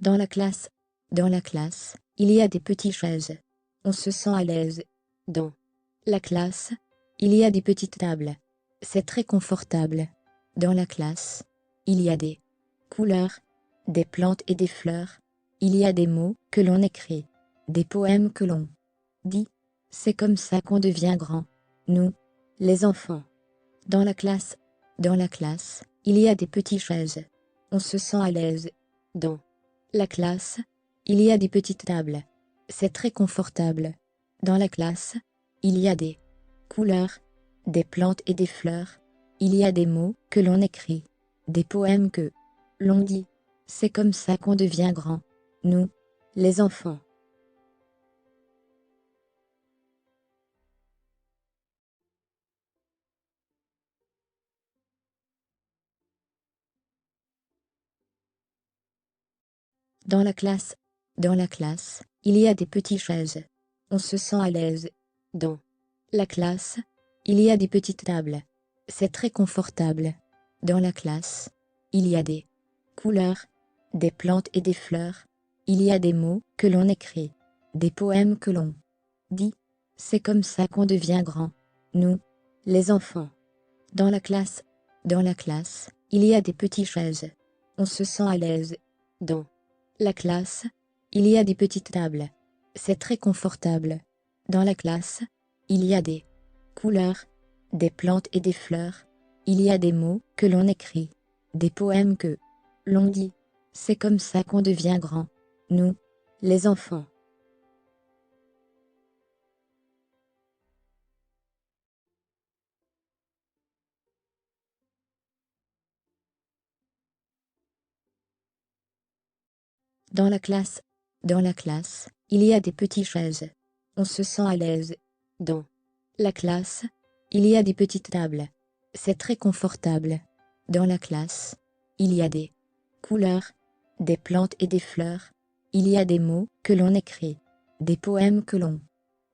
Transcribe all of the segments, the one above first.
Dans la classe. Dans la classe, il y a des petites chaises. On se sent à l'aise. Dans la classe, il y a des petites tables. C'est très confortable. Dans la classe, il y a des couleurs, des plantes et des fleurs. Il y a des mots que l'on écrit, des poèmes que l'on dit. C'est comme ça qu'on devient grand. Nous, les enfants. Dans la classe. Dans la classe, il y a des petites chaises. On se sent à l'aise. Dans la classe, il y a des petites tables. C'est très confortable. Dans la classe, il y a des couleurs, des plantes et des fleurs. Il y a des mots que l'on écrit, des poèmes que l'on dit. C'est comme ça qu'on devient grand. Nous, les enfants. Dans la classe. Dans la classe, il y a des petites chaises. On se sent à l'aise. Dans la classe, il y a des petites tables. C'est très confortable. Dans la classe, il y a des couleurs, des plantes et des fleurs. Il y a des mots que l'on écrit, des poèmes que l'on dit. C'est comme ça qu'on devient grand. Nous, les enfants. Dans la classe. Dans la classe, il y a des petites chaises. On se sent à l'aise. Dans la classe, il y a des petites tables. C'est très confortable. Dans la classe, il y a des couleurs, des plantes et des fleurs. Il y a des mots que l'on écrit, des poèmes que l'on dit. C'est comme ça qu'on devient grand. Nous, les enfants. Dans la classe. Dans la classe, il y a des petites chaises. On se sent à l'aise. Dans la classe, il y a des petites tables. C'est très confortable. Dans la classe, il y a des couleurs, des plantes et des fleurs. Il y a des mots que l'on écrit, des poèmes que l'on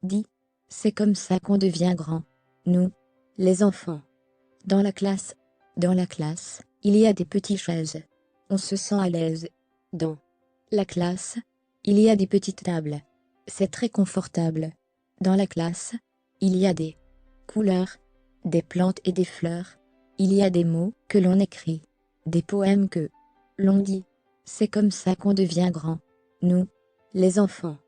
dit. C'est comme ça qu'on devient grand. Nous, les enfants. Dans la classe. Dans la classe, il y a des petites chaises. On se sent à l'aise. Dans la classe, il y a des petites tables. C'est très confortable. Dans la classe, il y a des couleurs, des plantes et des fleurs. Il y a des mots que l'on écrit, des poèmes que l'on dit. C'est comme ça qu'on devient grand. Nous, les enfants.